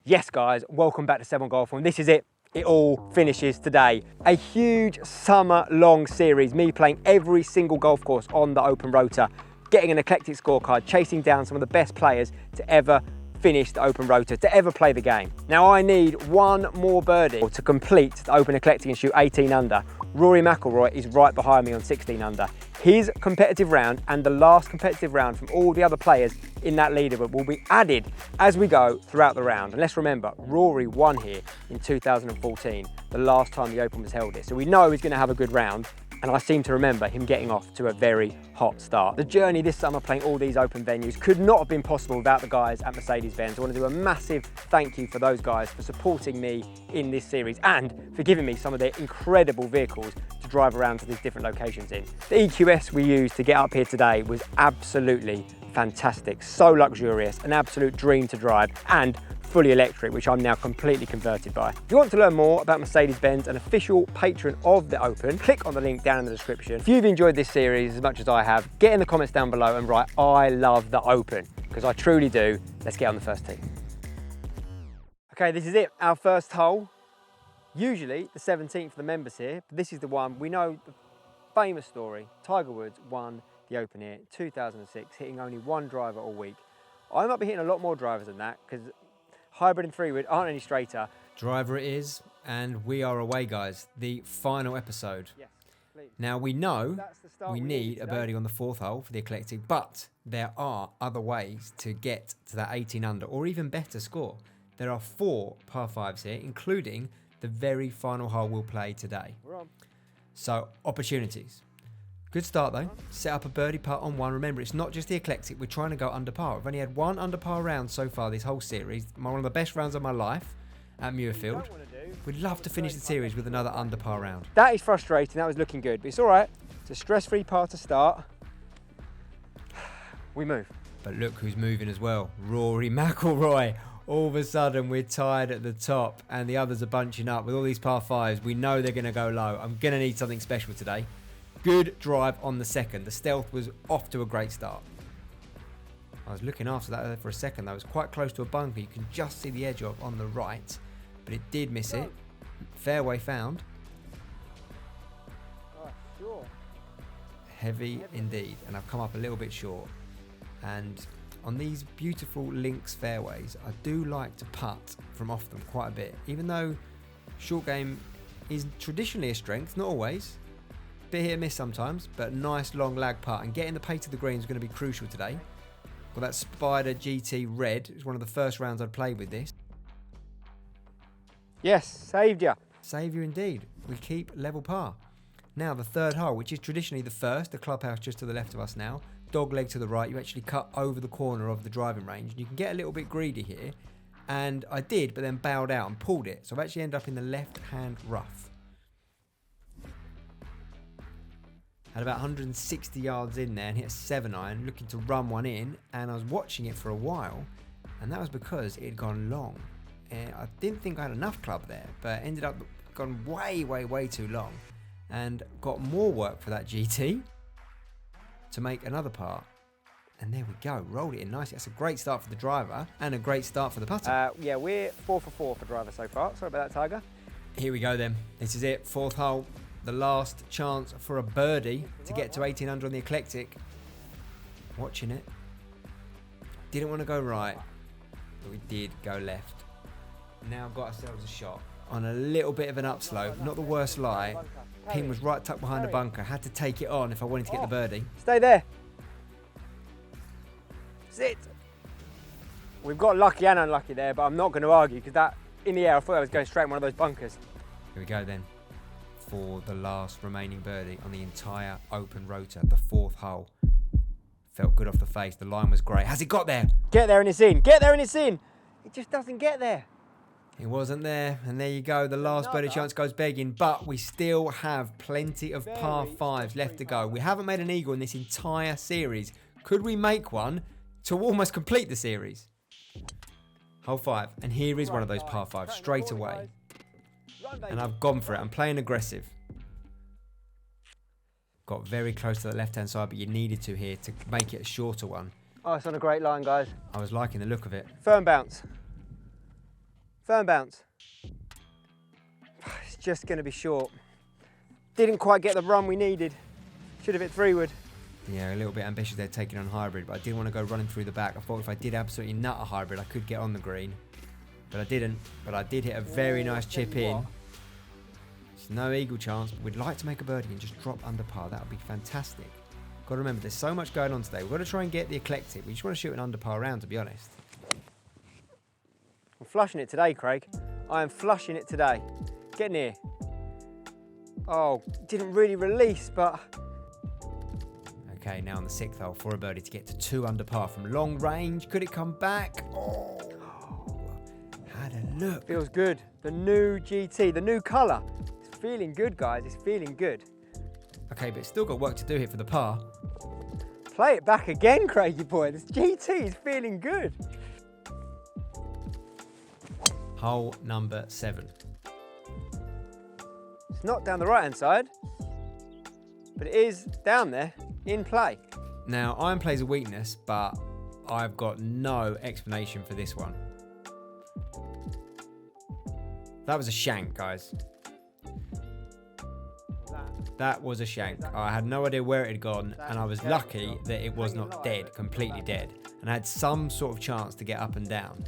Yes guys, welcome back to 7 Golf, and this is it. It all finishes today. A huge summer-long series, me playing every single golf course on the Open Rota, getting an eclectic scorecard, chasing down some of the best players to ever finish the Open Rota, to ever play the game. Now I need one more birdie to complete the Open Eclectic and shoot 18 under. Rory McIlroy is right behind me on 16 under. His competitive round and the last competitive round from all the other players in that leaderboard will be added as we go throughout the round. And let's remember, Rory won here in 2014, the last time the Open was held here. So we know he's going to have a good round. And I seem to remember him getting off to a very hot start. The journey this summer playing all these open venues could not have been possible without the guys at Mercedes-Benz. I want to do a massive thank you for those guys for supporting me in this series and for giving me some of their incredible vehicles to drive around to these different locations in. The EQS we used to get up here today was absolutely fantastic, so luxurious, an absolute dream to drive, and fully electric, which I'm now completely converted by. If you want to learn more about Mercedes-Benz, an official patron of the Open, click on the link down in the description. If you've enjoyed this series as much as I have, get in the comments down below and write, I love the Open, because I truly do. Let's get on the first tee. Okay, this is it, our first hole. Usually the 17th for the members here, but this is the one. We know the famous story. Tiger Woods won the Open here in 2006, hitting only one driver all week. I might be hitting a lot more drivers than that, because hybrid and three wood aren't any straighter. Driver it is, and we are away, guys. The final episode. Yes, please. Now we know we need a today. birdie on the fourth hole for the eclectic, but there are other ways to get to that 18 under or even better score. There are 4 par 5s here, including the very final hole we'll play today. We're on. So opportunities. Good start though. Set up a birdie putt on one. Remember, it's not just the eclectic. We're trying to go under par. We've only had 1 under par round so far this whole series. One of the best rounds of my life at Muirfield. We'd love to finish the series with another under par round. That is frustrating. That was looking good, but it's all right. It's a stress-free par to start. We move. But look who's moving as well. Rory McIlroy. All of a sudden we're tied at the top and the others are bunching up with all these par 5s. We know they're going to go low. I'm going to need something special today. Good drive on the second. The stealth was off to a great start. I was looking after that for a second. That was quite close to a bunker. You can just see the edge of on the right, but it did miss it. Fairway found. Oh, sure. Heavy indeed, and I've come up a little bit short. And on these beautiful links fairways, I do like to putt from off them quite a bit, even though short game is traditionally a strength, not always. Bit hit and miss sometimes, but nice long lag putt, and getting the pace of the green is going to be crucial today. Got that Spider GT red. It's one of the first rounds I'd played with this. Yes, saved you. Saviour indeed. We keep level par. Now the third hole, which is traditionally the first, the clubhouse just to the left of us now. Dog leg to the right. You actually cut over the corner of the driving range. You can get a little bit greedy here, and I did, but then bowed out and pulled it. So I've actually ended up in the left-hand rough. Had about 160 yards in there and hit a 7-iron, looking to run one in, and I was watching it for a while, and that was because it had gone long. I didn't think I had enough club there, but ended up gone way too long, and got more work for that GT to make another par. And there we go, rolled it in nicely. That's a great start for the driver and a great start for the putter. Yeah, we're 4 for 4 for driver so far. Sorry about that, Tiger. Here we go then. This is it, fourth hole. The last chance for a birdie to get to 18 under on the eclectic. Watching it. Didn't want to go right, but we did go left. Now got ourselves a shot on a little bit of an upslope. Not the worst lie. Pin was right tucked behind the bunker. Had to take it on if I wanted to get the birdie. Stay there. Sit. We've got lucky and unlucky there, but I'm not going to argue, because that, in the air, I thought I was going straight in one of those bunkers. Here we go then, for the last remaining birdie on the entire Open Rota, the fourth hole. Felt good off the face. The line was great. Has it got there? Get there and it's in. Get there and it's in. It just doesn't get there. It wasn't there, and there you go. The last birdie chance goes begging, but we still have plenty of par 5s left to go. We haven't made an eagle in this entire series. Could we make one to almost complete the series? Hole 5, and here is one of those par 5s straight away. And I've gone for it. I'm playing aggressive. Got very close to the left-hand side, but you needed to here to make it a shorter one. Oh, it's on a great line, guys. I was liking the look of it. Firm bounce. Firm bounce. It's just going to be short. Didn't quite get the run we needed. Should have hit 3-wood. Yeah, a little bit ambitious there taking on hybrid, but I didn't want to go running through the back. I thought if I did absolutely nut a hybrid, I could get on the green. But I didn't. But I did hit a very nice chip in. It's no eagle chance, but we'd like to make a birdie and just drop under par. That would be fantastic. Got to remember, there's so much going on today. We've got to try and get the eclectic. We just want to shoot an under par round, to be honest. I'm flushing it today, Craig. I am flushing it today. Get near. Oh, didn't really release, but... Okay, now on the 6th hole for a birdie to get to 2 under par from long range. Could it come back? Oh, had a look. Feels good. The new GT, the new colour. It's feeling good, guys. It's feeling good. Okay, but it's still got work to do here for the par. Play it back again, Craigie boy. This GT is feeling good. Hole number 7. It's not down the right-hand side, but it is down there in play. Now, iron play's a weakness, but I've got no explanation for this one. That was a shank, guys. That was a shank. I had no idea where it had gone, and I was lucky that it was not dead, completely dead, and I had some sort of chance to get up and down.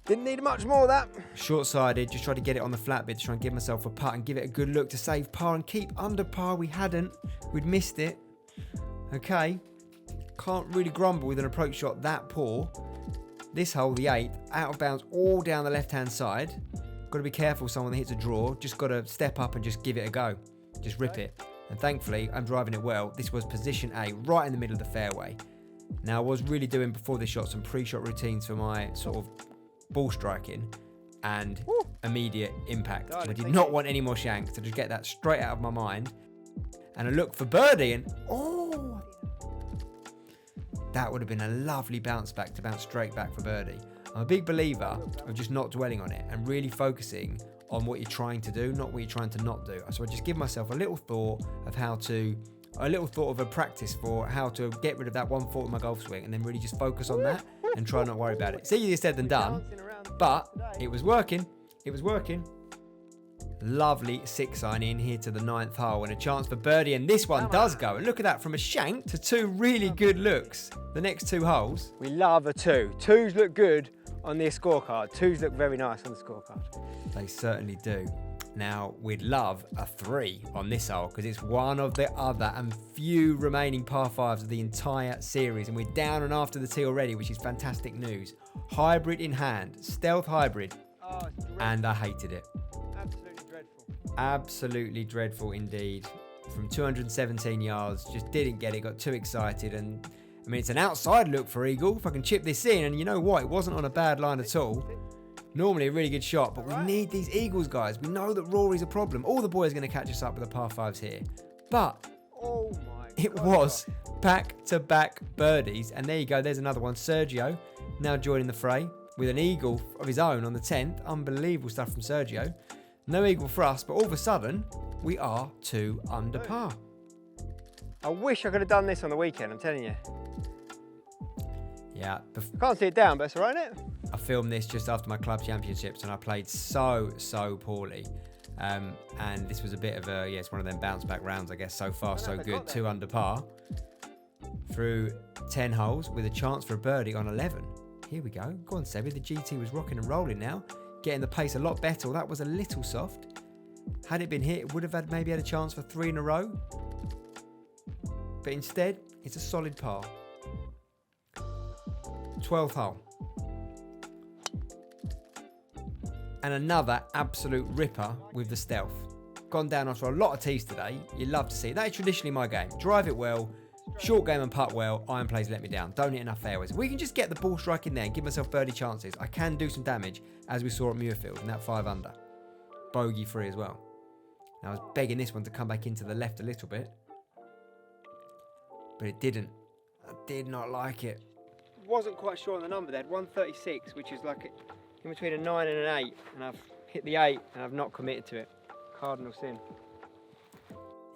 Didn't need much more of that. Short-sided, just tried to get it on the flat bit to try and give myself a putt and give it a good look to save par and keep under par. We hadn't. We'd missed it. Okay. Can't really grumble with an approach shot that poor. This hole, the 8th, out of bounds all down the left-hand side. Got to be careful someone that hits a draw. Just got to step up and just give it a go. Just rip it. And thankfully, I'm driving it well. This was position A, right in the middle of the fairway. Now, I was really doing before this shot some pre-shot routines for my sort of ball striking and immediate impact. I did not want any more shanks, to just get that straight out of my mind. And I looked for birdie and that would have been a lovely bounce back to bounce straight back for birdie. I'm a big believer of just not dwelling on it and really focusing on what you're trying to do, not what you're trying to not do. So I just give myself a little thought of a practice for how to get rid of that one fault in my golf swing and then really just focus on that and try not to worry about it. It's easier said than done, but it was working. It was working. Lovely 6-iron in here to the 9th hole and a chance for birdie, and this one does go. And look at that, from a shank to 2 really good looks. The next 2 holes. We love a 2. 2s look good on the scorecard. 2s look very nice on the scorecard. They certainly do. Now, we'd love a 3 on this hole because it's one of the other and few remaining par 5s of the entire series. And we're down and after the tee already, which is fantastic news. Hybrid in hand, stealth hybrid. Oh, it's dreadful. And I hated it. Absolutely dreadful. Absolutely dreadful indeed. From 217 yards, just didn't get it, got too excited. And I mean, it's an outside look for eagle. If I can chip this in, and you know what? It wasn't on a bad line at all. Normally a really good shot, but we need these eagles, guys. We know that Rory's a problem. All the boys are going to catch us up with the par 5s here. But it was back-to-back birdies. And there you go. There's another one. Sergio now joining the fray with an eagle of his own on the 10th. Unbelievable stuff from Sergio. No eagle for us, but all of a sudden, we are 2 under par. I wish I could have done this on the weekend, I'm telling you. Yeah. I can't see it down, but it's all right, isn't it? I filmed this just after my club championships and I played so poorly. And this was a bit of it's one of them bounce back rounds, I guess. So far, so good. 2 under par through 10 holes with a chance for a birdie on 11. Here we go. Go on, Sebi. The GT was rocking and rolling now. Getting the pace a lot better. Well, that was a little soft. Had it been hit, it would have maybe had a chance for 3 in a row. But instead, it's a solid par. 12th hole. And another absolute ripper with the stealth. Gone down after a lot of tees today. You love to see it. That is traditionally my game. Drive it well, short game and putt well. Iron plays let me down. Don't hit enough fairways. If we can just get the ball striking there and give myself birdie chances, I can do some damage, as we saw at Muirfield in that 5 under. Bogey free as well. Now I was begging this one to come back into the left a little bit. But it didn't. I did not like it. Wasn't quite sure on the number there. 136, which is like in between a 9 and an 8, and I've hit the 8 and I've not committed to it. Cardinal sin.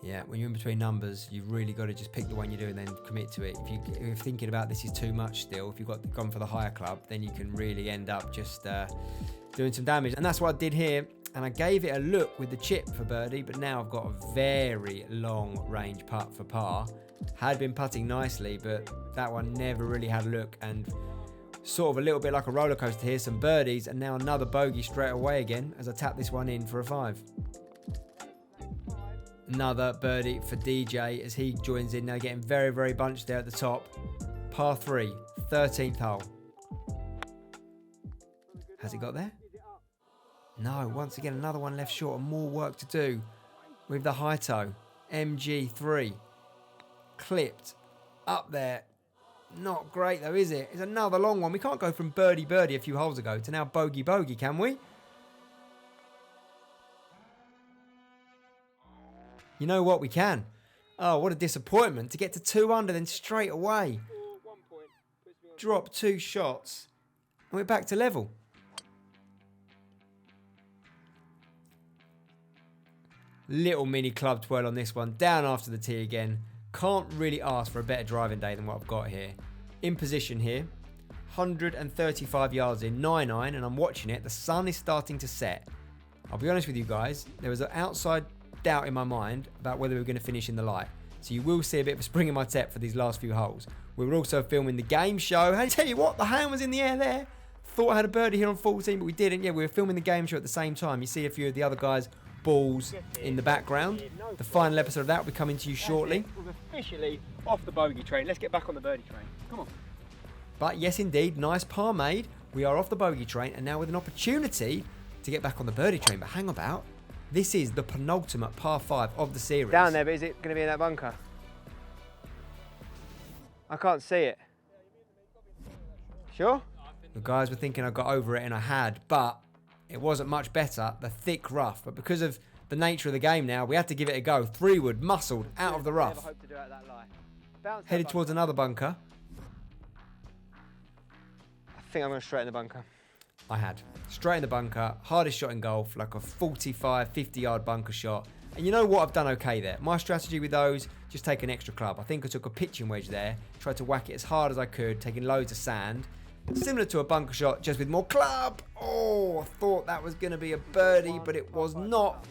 Yeah, when you're in between numbers, you've really got to just pick the one you do and then commit to it. If you're thinking about this is too much still, if you've gone for the higher club, then you can really end up just doing some damage. And that's what I did here. And I gave it a look with the chip for birdie, but now I've got a very long range putt for par. Had been putting nicely, but that one never really had a look, and sort of a little bit like a roller coaster here, some birdies and now another bogey straight away again as I tap this one in for a 5. Another birdie for DJ as he joins in now, getting very, very bunched there at the top. Par 3, 13th hole. Has it got there? No, once again another one left short and more work to do with the high toe. MG3. Clipped up there. Not great though, is it? It's another long one. We can't go from birdie a few holes ago to now bogey, can we? You know what? We can. Oh, what a disappointment to get to 2 under then straight away. Drop 2 shots and we're back to level. Little mini club twirl on this one. Down after the tee again. Can't really ask for a better driving day than what I've got here. In position here. 135 yards in, 9-iron, and I'm watching it. The sun is starting to set. I'll be honest with you guys. There was an outside doubt in my mind about whether we were going to finish in the light. So you will see a bit of a spring in my step for these last few holes. We were also filming the game show. I tell you what, the hand was in the air there. Thought I had a birdie here on 14, but we didn't. Yeah, we were filming the game show at the same time. You see a few of the other guys' balls in the background. The final episode of that will be coming to you shortly. We're officially off the bogey train. Let's get back on the birdie train. Come on. But yes, indeed, nice par made. We are off the bogey train and now with an opportunity to get back on the birdie train. But hang about. This is the penultimate par 5 of the series. Down there, but is it going to be in that bunker? I can't see it. Sure? The guys were thinking I got over it and I had, but it wasn't much better. The thick rough. But because of the nature of the game now, we had to give it a go. 3-wood, muscled, out of the rough. Never hope to do it at that lie. Headed towards another bunker. I think I'm going to straighten the bunker. I had. Straight in the bunker, hardest shot in golf, like a 45, 50 yard bunker shot. And you know what? I've done okay there. My strategy with those, just take an extra club. I think I took a pitching wedge there, tried to whack it as hard as I could, taking loads of sand. Similar to a bunker shot, just with more club. Oh, I thought that was going to be a birdie, but it was not.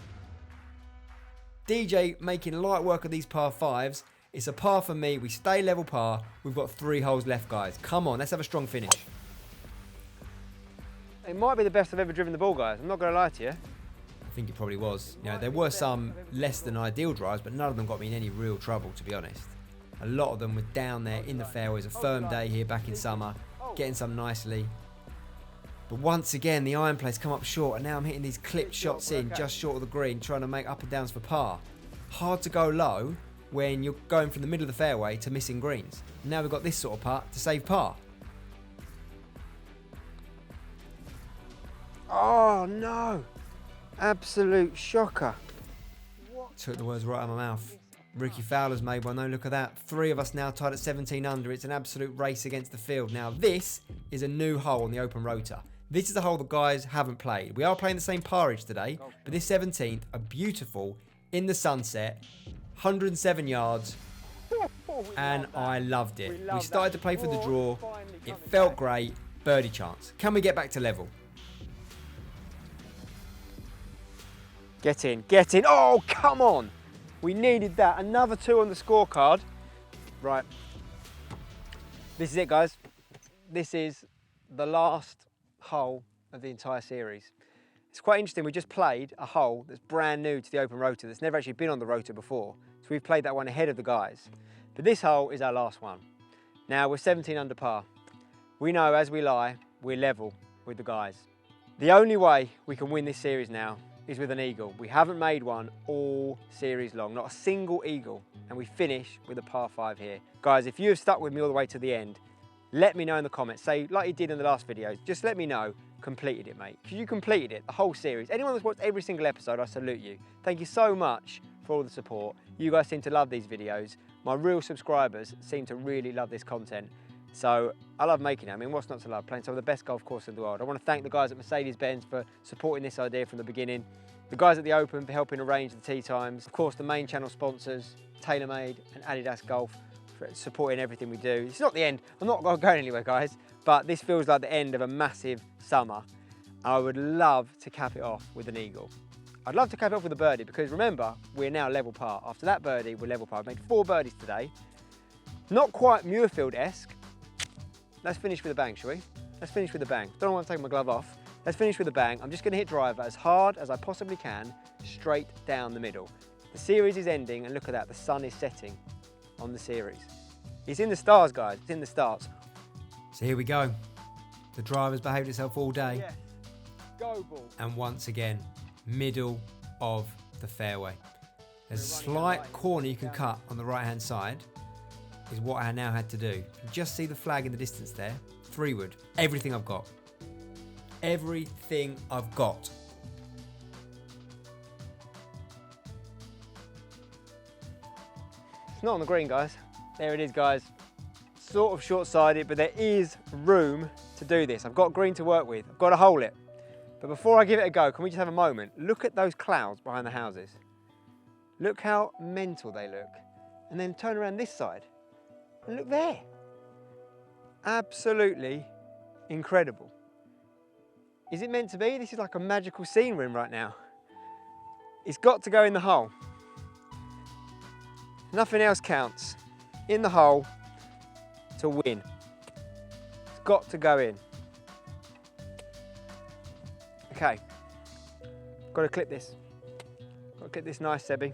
DJ making light work of these par 5s. It's a par for me. We stay level par. We've got 3 holes left, guys. Come on, let's have a strong finish. It might be the best I've ever driven the ball, guys. I'm not going to lie to you. I think it probably was. You know, there were some less than ideal drives, but none of them got me in any real trouble, to be honest. A lot of them were down there in the fairways. A firm day here back in summer, getting some nicely. But once again, the iron play's come up short, and now I'm hitting these clipped shots in just short of the green, trying to make up and downs for par. Hard to go low when you're going from the middle of the fairway to missing greens. Now we've got this sort of putt to save par. Oh no! Absolute shocker. Took the words right out of my mouth. Ricky Fowler's made one, though, look at that. 3 of us now tied at 17 under. It's an absolute race against the field. Now, this is a new hole on the open rotor. This is a hole the guys haven't played. We are playing the same parage today, but this 17th, a beautiful, in the sunset, 107 yards, and I loved it. We started to play for the draw. It felt great. Birdie chance. Can we get back to level? Get in, get in. Oh, come on. We needed that. Another 2 on the scorecard. Right. This is it, guys. This is the last hole of the entire series. It's quite interesting. We just played a hole that's brand new to the open rotor, that's never actually been on the rotor before. So we've played that one ahead of the guys. But this hole is our last one. Now we're 17 under par. We know as we lie, we're level with the guys. The only way we can win this series now is with an eagle. We haven't made one all series long, not a single eagle, and we finish with a par 5 here. Guys, if you have stuck with me all the way to the end, let me know in the comments. Say, like you did in the last videos, just let me know, completed it, mate. Because you completed it, the whole series. Anyone that's watched every single episode, I salute you. Thank you so much for all the support. You guys seem to love these videos. My real subscribers seem to really love this content. So I love making it. I mean, what's not to love? Playing some of the best golf courses in the world. I want to thank the guys at Mercedes-Benz for supporting this idea from the beginning. the guys at the Open for helping arrange the tee times. Of course, the main channel sponsors, TaylorMade and Adidas Golf, for supporting everything we do. It's not the end. I'm not going anywhere, guys, but this feels like the end of a massive summer. I would love to cap it off with an eagle. I'd love to cap it off with a birdie because remember, we're now level par. After that birdie, we're level par. I've made 4 birdies today. Not quite Muirfield-esque. Let's finish with a bang, shall we? Let's finish with a bang. Don't want to take my glove off. Let's finish with a bang. I'm just going to hit driver as hard as I possibly can, straight down the middle. The series is ending, and look at that, the sun is setting on the series. It's in the stars, guys, it's in the stars. So here we go. The driver's behaved itself all day. Yes, go ball. And once again, middle of the fairway. There's a slight corner you can cut on the right-hand side, is what I now had to do. You just see the flag in the distance there. 3-wood. Everything I've got. Everything I've got. It's not on the green, guys. There it is, guys. Sort of short-sided, but there is room to do this. I've got green to work with. I've got to hole it. But before I give it a go, can we just have a moment? Look at those clouds behind the houses. Look how mental they look. And then turn around this side. And look there. Absolutely incredible. Is it meant to be? This is like a magical scene we're in right now. It's got to go in the hole. Nothing else counts. In the hole to win. It's got to go in. Okay. Got to clip this. Got to clip this nice, Sebby.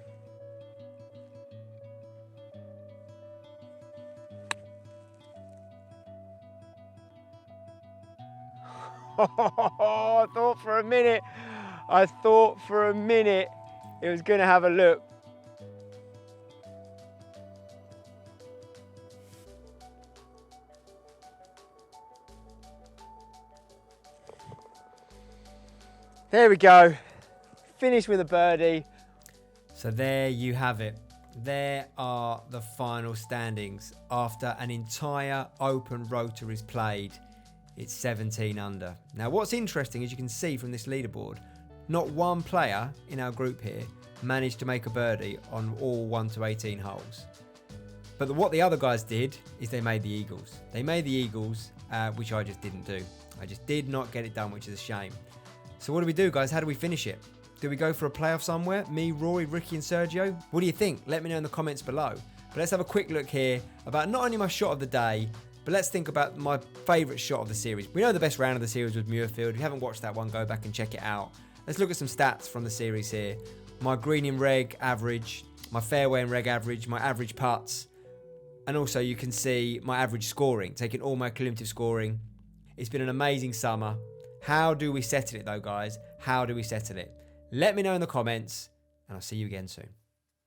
I thought for a minute it was going to have a look. There we go. Finish with a birdie. So there you have it. There are the final standings after an entire Open Rota is played. It's 17 under. Now what's interesting, as you can see from this leaderboard, not one player in our group here managed to make a birdie on all 1 to 18 holes. But what the other guys did is they made the eagles. They made the eagles, which I just didn't do. I just did not get it done, which is a shame. So what do we do, guys? How do we finish it? Do we go for a playoff somewhere? Me, Rory, Ricky and Sergio? What do you think? Let me know in the comments below. But let's have a quick look here about not only my shot of the day, but let's think about my favourite shot of the series. We know the best round of the series was Muirfield. If you haven't watched that one, go back and check it out. Let's look at some stats from the series here. My green in reg average, my fairway in reg average, my average putts, and also you can see my average scoring, taking all my cumulative scoring. It's been an amazing summer. How do we settle it though, guys? How do we settle it? Let me know in the comments, and I'll see you again soon.